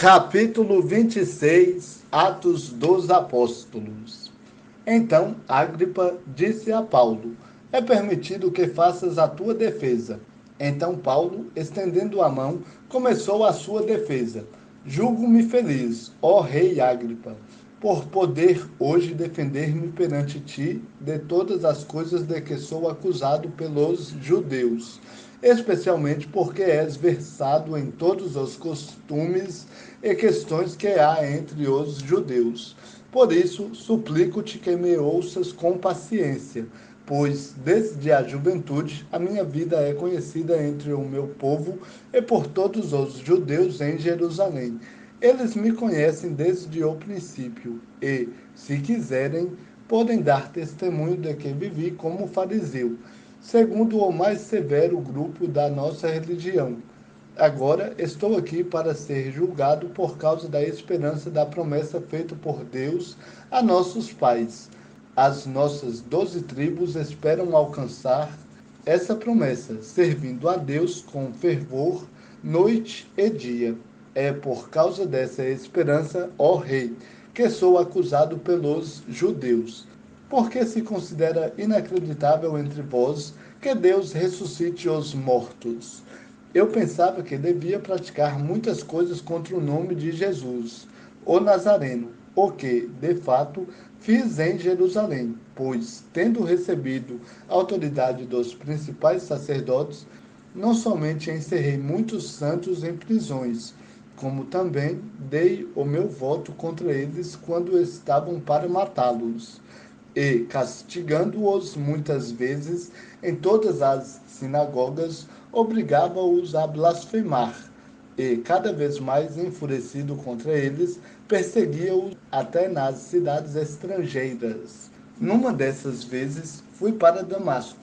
Capítulo 26, Atos dos Apóstolos. Então Agripa disse a Paulo: é permitido que faças a tua defesa. Então Paulo, estendendo a mão, começou a sua defesa. Julgo-me feliz, ó rei Agripa, por poder hoje defender-me perante ti de todas as coisas de que sou acusado pelos judeus, especialmente porque és versado em todos os costumes e questões que há entre os judeus. Por isso, suplico-te que me ouças com paciência, pois desde a juventude a minha vida é conhecida entre o meu povo e por todos os judeus em Jerusalém. Eles me conhecem desde o princípio e, se quiserem, podem dar testemunho de que vivi como fariseu, segundo o mais severo grupo da nossa religião. Agora estou aqui para ser julgado por causa da esperança da promessa feita por Deus a nossos pais. As nossas 12 tribos esperam alcançar essa promessa, servindo a Deus com fervor, noite e dia. É por causa dessa esperança, ó Rei, que sou acusado pelos judeus. Porque se considera inacreditável entre vós que Deus ressuscite os mortos. Eu pensava que devia praticar muitas coisas contra o nome de Jesus, o Nazareno, o que, de fato, fiz em Jerusalém, pois, tendo recebido a autoridade dos principais sacerdotes, não somente encerrei muitos santos em prisões, como também dei o meu voto contra eles quando estavam para matá-los e, castigando-os muitas vezes em todas as sinagogas, obrigava-os a blasfemar, e, cada vez mais enfurecido contra eles, perseguia-os até nas cidades estrangeiras. Numa dessas vezes, fui para Damasco,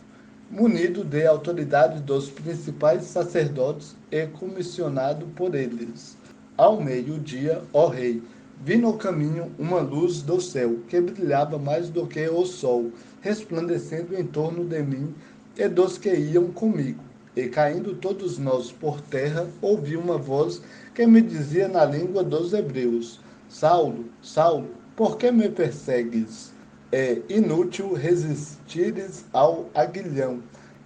munido de autoridade dos principais sacerdotes e comissionado por eles. Ao meio-dia, ó rei, vi no caminho uma luz do céu, que brilhava mais do que o sol, resplandecendo em torno de mim e dos que iam comigo. E caindo todos nós por terra, ouvi uma voz que me dizia na língua dos hebreus: Saulo, Saulo, por que me persegues? É inútil resistires ao aguilhão.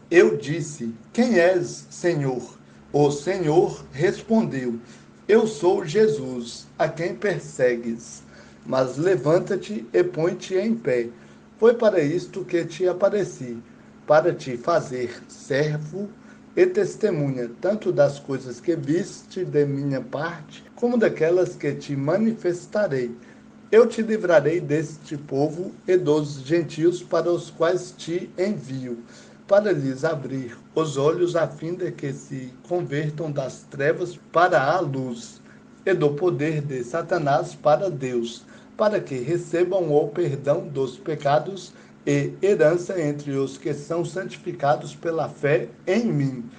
Eu disse: quem és, Senhor? O Senhor respondeu: eu sou Jesus, a quem persegues. Mas levanta-te e põe-te em pé. Foi para isto que te apareci, para te fazer servo e testemunha, tanto das coisas que viste de minha parte, como daquelas que te manifestarei. Eu te livrarei deste povo e dos gentios para os quais te envio, para lhes abrir os olhos a fim de que se convertam das trevas para a luz, e do poder de Satanás para Deus, para que recebam o perdão dos pecados e herança entre os que são santificados pela fé em mim.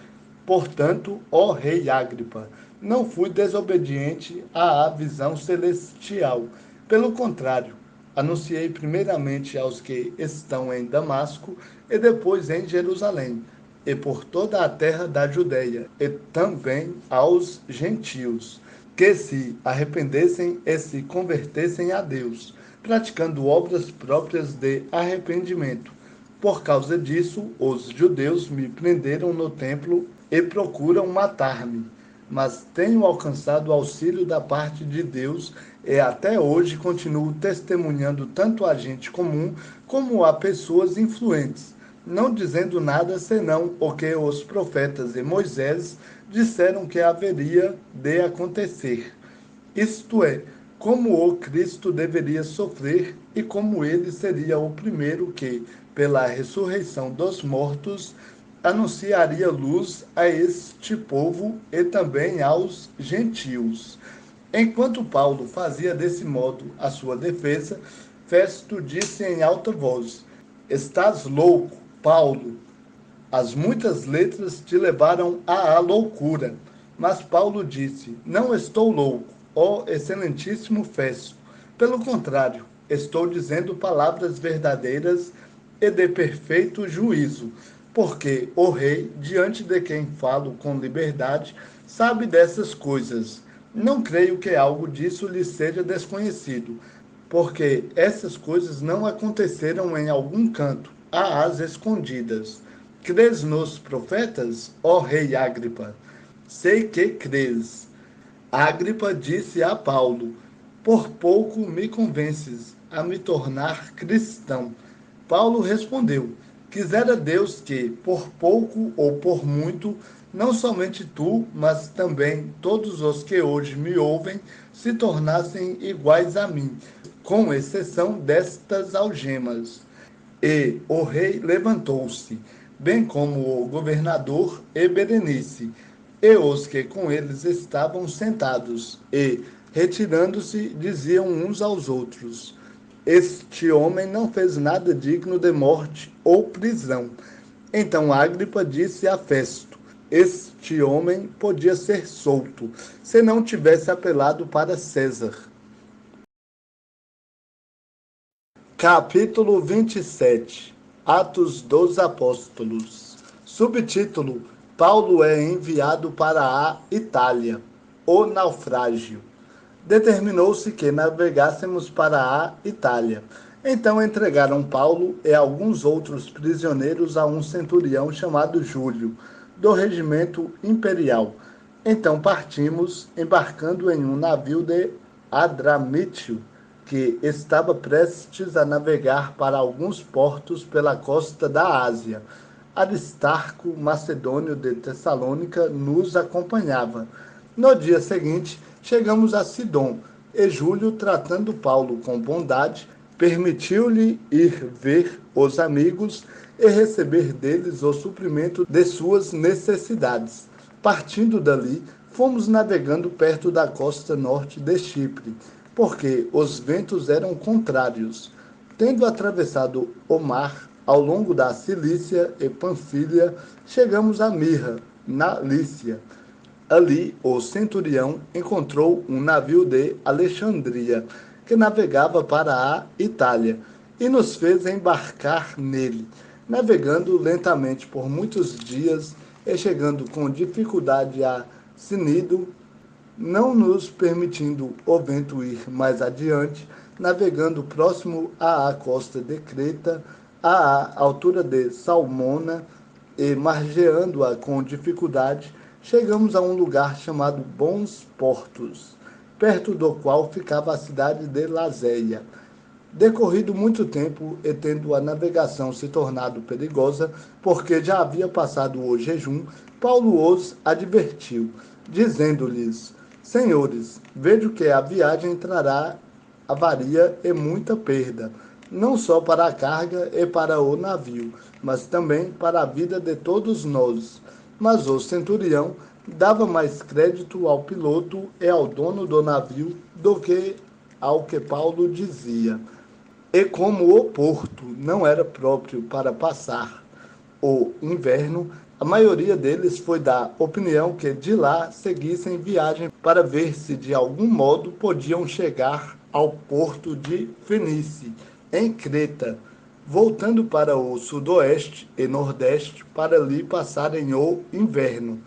Portanto, ó rei Agripa, não fui desobediente à visão celestial. Pelo contrário, anunciei primeiramente aos que estão em Damasco e depois em Jerusalém, e por toda a terra da Judeia, e também aos gentios, que se arrependessem e se convertessem a Deus, praticando obras próprias de arrependimento. Por causa disso, os judeus me prenderam no templo e procuram matar-me. Mas tenho alcançado auxílio da parte de Deus e até hoje continuo testemunhando tanto a gente comum como a pessoas influentes, não dizendo nada senão o que os profetas e Moisés disseram que haveria de acontecer. Isto é, como o Cristo deveria sofrer e como ele seria o primeiro que, pela ressurreição dos mortos, anunciaria luz a este povo e também aos gentios. Enquanto Paulo fazia desse modo a sua defesa, Festo disse em alta voz: estás louco, Paulo. As muitas letras te levaram à loucura. Mas Paulo disse: não estou louco, ó excelentíssimo Festo. Pelo contrário, estou dizendo palavras verdadeiras e de perfeito juízo, porque o rei, diante de quem falo com liberdade, sabe dessas coisas. Não creio que algo disso lhe seja desconhecido, porque essas coisas não aconteceram em algum canto, às escondidas. Crês nos profetas, ó rei Agripa? Sei que crês. Agripa disse a Paulo: por pouco me convences a me tornar cristão. Paulo respondeu: quisera Deus que, por pouco ou por muito, não somente tu, mas também todos os que hoje me ouvem, se tornassem iguais a mim, com exceção destas algemas. E o rei levantou-se, bem como o governador e Berenice, e os que com eles estavam sentados, e, retirando-se, diziam uns aos outros: este homem não fez nada digno de morte ou prisão. Então Agripa disse a Festo: este homem podia ser solto, se não tivesse apelado para César. Capítulo 27. Atos dos Apóstolos. Subtítulo: Paulo é enviado para a Itália. O naufrágio. Determinou-se que navegássemos para a Itália. Então entregaram Paulo e alguns outros prisioneiros a um centurião chamado Júlio, do regimento imperial. Então partimos, embarcando em um navio de Adramítio, que estava prestes a navegar para alguns portos pela costa da Ásia. Aristarco, macedônio de Tessalônica, nos acompanhava. No dia seguinte, chegamos a Sidom, e Júlio, tratando Paulo com bondade, permitiu-lhe ir ver os amigos e receber deles o suprimento de suas necessidades. Partindo dali, fomos navegando perto da costa norte de Chipre, porque os ventos eram contrários. Tendo atravessado o mar ao longo da Cilícia e Panfilha, chegamos a Mirra, na Lícia. Ali, o centurião encontrou um navio de Alexandria, que navegava para a Itália, e nos fez embarcar nele, navegando lentamente por muitos dias e chegando com dificuldade a Cnido, não nos permitindo o vento ir mais adiante, navegando próximo à costa de Creta, à altura de Salmona, e margeando-a com dificuldade, chegamos a um lugar chamado Bons Portos, perto do qual ficava a cidade de Lazéia. Decorrido muito tempo e tendo a navegação se tornado perigosa, porque já havia passado o jejum, Paulo os advertiu, dizendo-lhes: senhores, vejo que a viagem trará avaria e muita perda, não só para a carga e para o navio, mas também para a vida de todos nós. Mas o centurião dava mais crédito ao piloto e ao dono do navio do que ao que Paulo dizia. E como o porto não era próprio para passar o inverno, a maioria deles foi da opinião que de lá seguissem viagem para ver se de algum modo podiam chegar ao porto de Fenice, em Creta, voltando para o sudoeste e nordeste para ali passarem o inverno.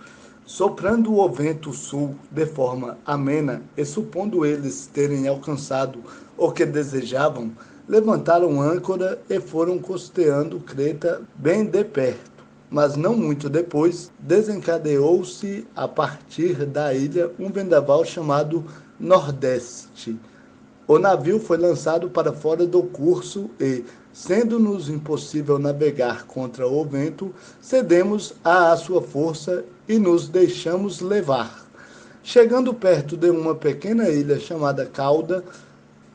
Soprando o vento sul de forma amena e supondo eles terem alcançado o que desejavam, levantaram âncora e foram costeando Creta bem de perto. Mas não muito depois, desencadeou-se a partir da ilha um vendaval chamado Nordeste. O navio foi lançado para fora do curso e, sendo-nos impossível navegar contra o vento, cedemos à sua força e nos deixamos levar. Chegando perto de uma pequena ilha chamada Cauda,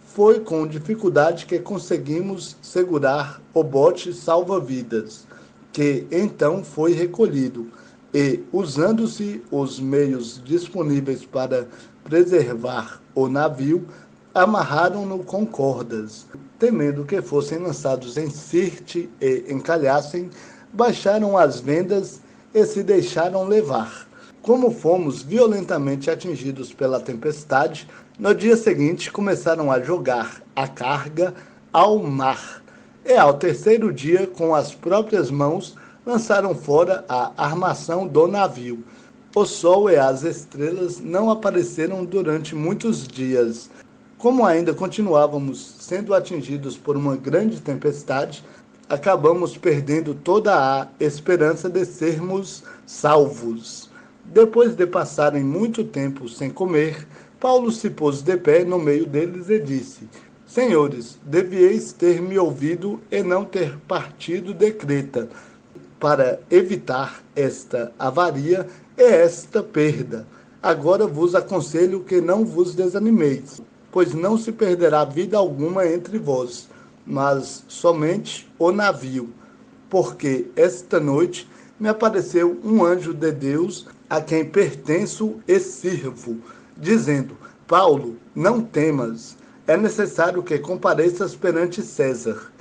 foi com dificuldade que conseguimos segurar o bote salva-vidas, que então foi recolhido, e, usando-se os meios disponíveis para preservar o navio, amarraram-no com cordas. Temendo que fossem lançados em Sirte e encalhassem, baixaram as vendas e se deixaram levar. Como fomos violentamente atingidos pela tempestade, no dia seguinte começaram a jogar a carga ao mar. E ao terceiro dia, com as próprias mãos, lançaram fora a armação do navio. O sol e as estrelas não apareceram durante muitos dias. Como ainda continuávamos sendo atingidos por uma grande tempestade, acabamos perdendo toda a esperança de sermos salvos. Depois de passarem muito tempo sem comer, Paulo se pôs de pé no meio deles e disse: Senhores, devieis ter me ouvido e não ter partido de Creta, para evitar esta avaria e esta perda. Agora vos aconselho que não vos desanimeis, pois não se perderá vida alguma entre vós, mas somente o navio. Porque esta noite me apareceu um anjo de Deus, a quem pertenço e sirvo, dizendo: Paulo, não temas, é necessário que compareças perante César.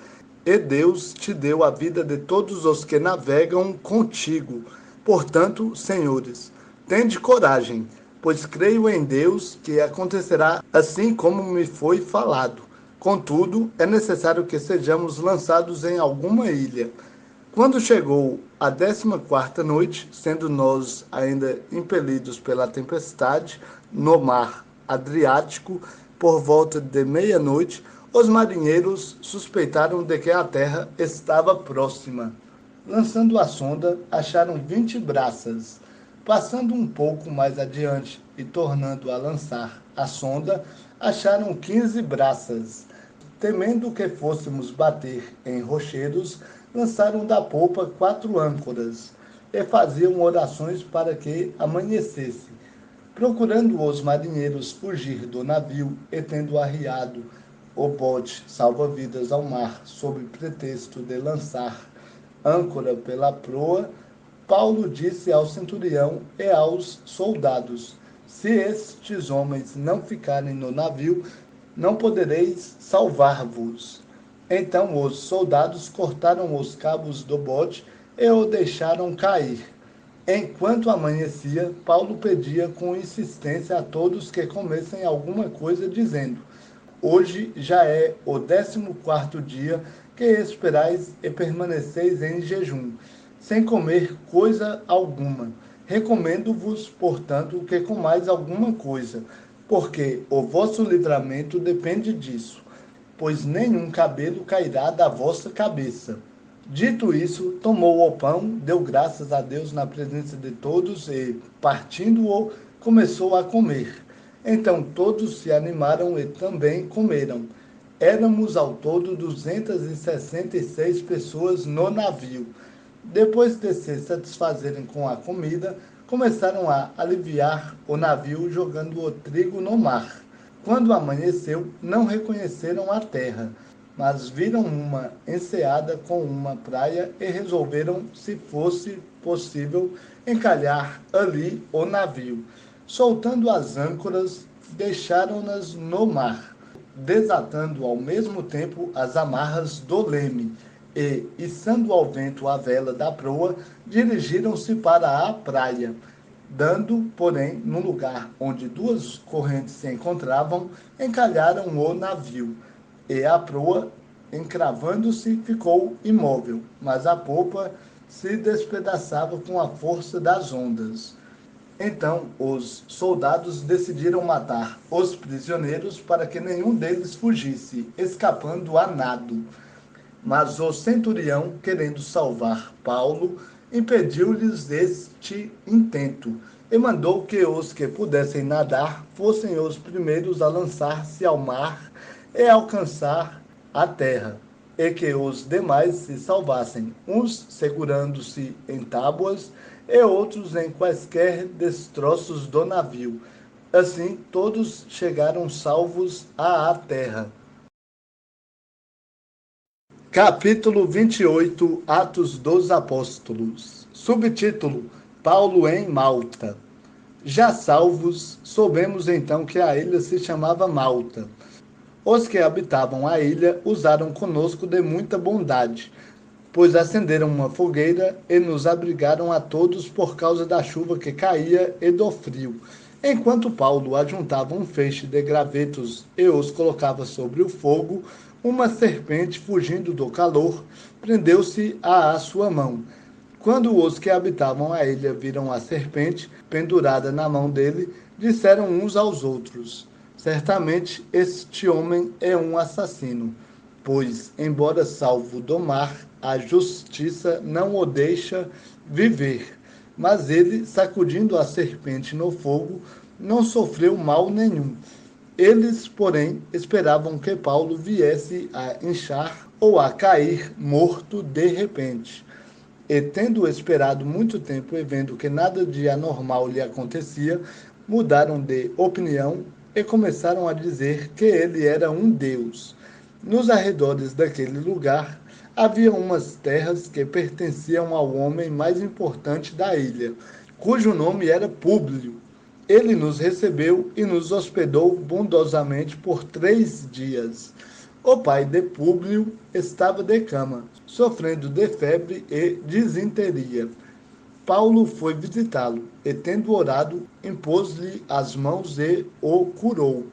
E Deus te deu a vida de todos os que navegam contigo. Portanto, senhores, tende coragem, pois creio em Deus que acontecerá assim como me foi falado. Contudo, é necessário que sejamos lançados em alguma ilha. Quando chegou a 14ª noite, sendo nós ainda impelidos pela tempestade no mar Adriático, por volta de meia-noite, os marinheiros suspeitaram de que a terra estava próxima. Lançando a sonda, acharam 20 braças. Passando um pouco mais adiante e tornando a lançar a sonda, acharam 15 braças. Temendo que fôssemos bater em rochedos, lançaram da popa 4 âncoras e faziam orações para que amanhecesse. Procurando os marinheiros fugir do navio e tendo arriado o bote salva-vidas ao mar sob pretexto de lançar âncora pela proa, Paulo disse ao centurião e aos soldados: Se estes homens não ficarem no navio, não podereis salvar-vos. Então os soldados cortaram os cabos do bote e o deixaram cair. Enquanto amanhecia, Paulo pedia com insistência a todos que comessem alguma coisa, dizendo: Hoje já é o 14º dia que esperais e permaneceis em jejum, sem comer coisa alguma. Recomendo-vos, portanto, que comais alguma coisa, porque o vosso livramento depende disso, pois nenhum cabelo cairá da vossa cabeça. Dito isso, tomou o pão, deu graças a Deus na presença de todos e, partindo-o, começou a comer. Então todos se animaram e também comeram. Éramos ao todo 266 pessoas no navio. Depois de se satisfazerem com a comida, começaram a aliviar o navio jogando o trigo no mar. Quando amanheceu, não reconheceram a terra, mas viram uma enseada com uma praia e resolveram, se fosse possível, encalhar ali o navio. Soltando as âncoras, deixaram-nas no mar, desatando ao mesmo tempo as amarras do leme, e, içando ao vento a vela da proa, dirigiram-se para a praia. Dando, porém, no lugar onde duas correntes se encontravam, encalharam o navio, e a proa, encravando-se, ficou imóvel, mas a popa se despedaçava com a força das ondas. Então os soldados decidiram matar os prisioneiros para que nenhum deles fugisse, escapando a nado. Mas o centurião, querendo salvar Paulo, impediu-lhes este intento e mandou que os que pudessem nadar fossem os primeiros a lançar-se ao mar e alcançar a terra, e que os demais se salvassem, uns segurando-se em tábuas e outros em quaisquer destroços do navio. Assim, todos chegaram salvos à terra. Capítulo 28, Atos dos Apóstolos. Subtítulo: Paulo em Malta. Já salvos, soubemos então que a ilha se chamava Malta. Os que habitavam a ilha usaram conosco de muita bondade, pois acenderam uma fogueira e nos abrigaram a todos por causa da chuva que caía e do frio. Enquanto Paulo ajuntava um feixe de gravetos e os colocava sobre o fogo, uma serpente, fugindo do calor, prendeu-se à sua mão. Quando os que habitavam a ilha viram a serpente pendurada na mão dele, disseram uns aos outros: certamente este homem é um assassino, pois, embora salvo do mar, a justiça não o deixa viver. Mas ele, sacudindo a serpente no fogo, não sofreu mal nenhum. Eles, porém, esperavam que Paulo viesse a inchar ou a cair morto de repente. E, tendo esperado muito tempo e vendo que nada de anormal lhe acontecia, mudaram de opinião e começaram a dizer que ele era um deus. Nos arredores daquele lugar havia umas terras que pertenciam ao homem mais importante da ilha, cujo nome era Públio. Ele nos recebeu e nos hospedou bondosamente por 3 dias. O pai de Públio estava de cama, sofrendo de febre e disenteria. Paulo foi visitá-lo e, tendo orado, impôs-lhe as mãos e o curou.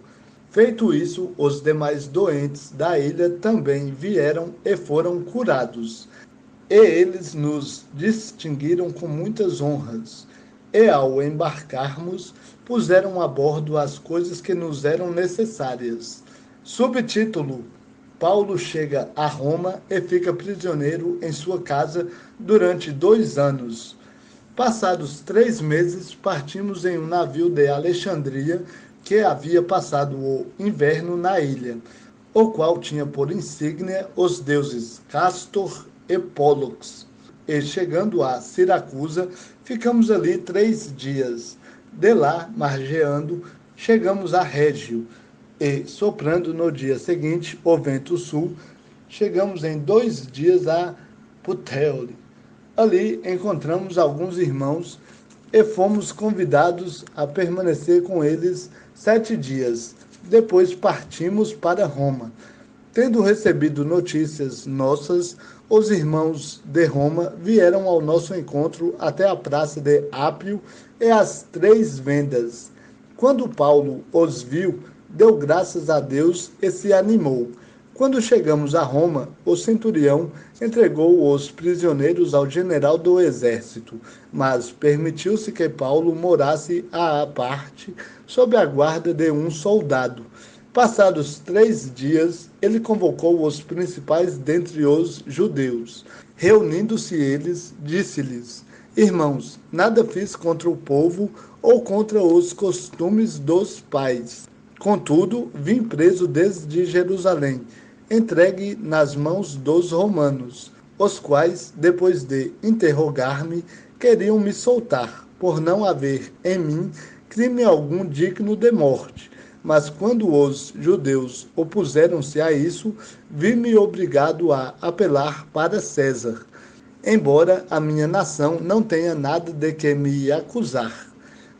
Feito isso, os demais doentes da ilha também vieram e foram curados. E eles nos distinguiram com muitas honras. E ao embarcarmos, puseram a bordo as coisas que nos eram necessárias. Subtítulo: Paulo chega a Roma e fica prisioneiro em sua casa durante 2 anos. Passados 3 meses, partimos em um navio de Alexandria, que havia passado o inverno na ilha, o qual tinha por insígnia os deuses Castor e Pólux. E chegando a Siracusa, ficamos ali 3 dias. De lá, margeando, chegamos a Régio, e, soprando no dia seguinte o vento sul, chegamos em 2 dias a Puteoli. Ali encontramos alguns irmãos e fomos convidados a permanecer com eles 7 dias. Depois partimos para Roma. Tendo recebido notícias nossas, os irmãos de Roma vieram ao nosso encontro até a praça de Ápio e as 3 vendas. Quando Paulo os viu, deu graças a Deus e se animou. Quando chegamos a Roma, o centurião entregou os prisioneiros ao general do exército, mas permitiu-se que Paulo morasse à parte, sob a guarda de um soldado. Passados 3 dias, ele convocou os principais dentre os judeus. Reunindo-se eles, disse-lhes: Irmãos, nada fiz contra o povo ou contra os costumes dos pais. Contudo, vim preso desde Jerusalém, entregue nas mãos dos romanos, os quais, depois de interrogar-me, queriam me soltar, por não haver em mim crime algum digno de morte. Mas quando os judeus opuseram-se a isso, vi-me obrigado a apelar para César, embora a minha nação não tenha nada de que me acusar.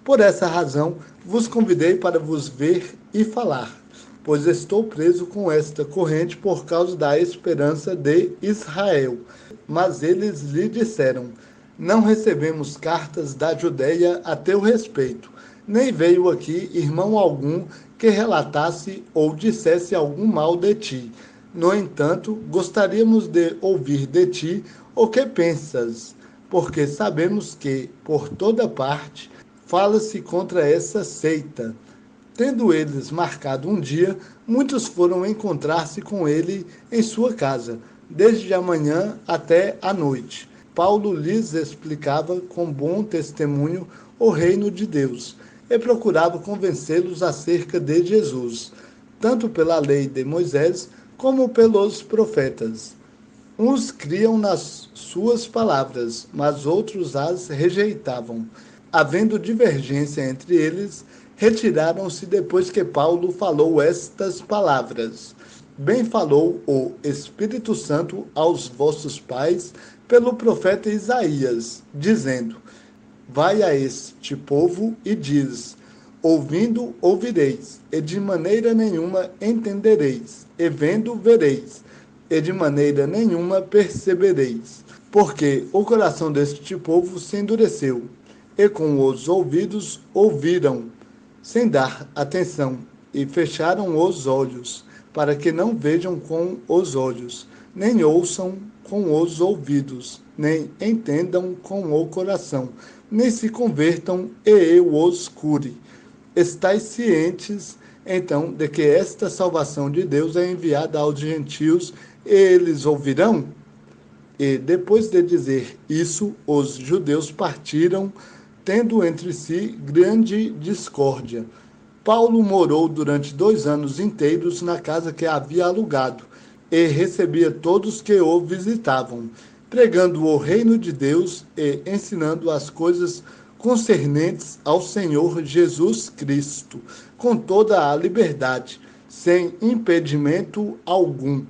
Por essa razão, vos convidei para vos ver e falar, pois estou preso com esta corrente por causa da esperança de Israel. Mas eles lhe disseram: não recebemos cartas da Judeia a teu respeito, nem veio aqui irmão algum que relatasse ou dissesse algum mal de ti. No entanto, gostaríamos de ouvir de ti o que pensas, porque sabemos que, por toda parte, fala-se contra essa seita. Tendo eles marcado um dia, muitos foram encontrar-se com ele em sua casa, desde a manhã até a noite. Paulo lhes explicava com bom testemunho o reino de Deus e procurava convencê-los acerca de Jesus, tanto pela lei de Moisés como pelos profetas. Uns criam nas suas palavras, mas outros as rejeitavam. Havendo divergência entre eles, retiraram-se depois que Paulo falou estas palavras. Bem falou o Espírito Santo aos vossos pais pelo profeta Isaías, dizendo: vai a este povo e diz: ouvindo, ouvireis, e de maneira nenhuma entendereis, e vendo, vereis, e de maneira nenhuma percebereis. Porque o coração deste povo se endureceu, e com os ouvidos ouviram, sem dar atenção, e fecharam os olhos, para que não vejam com os olhos, nem ouçam com os ouvidos, nem entendam com o coração, nem se convertam e eu os cure. Estais cientes, então, de que esta salvação de Deus é enviada aos gentios, e eles ouvirão? E depois de dizer isso, os judeus partiram, tendo entre si grande discórdia. Paulo morou durante 2 anos inteiros na casa que havia alugado, e recebia todos que o visitavam, pregando o reino de Deus e ensinando as coisas concernentes ao Senhor Jesus Cristo, com toda a liberdade, sem impedimento algum.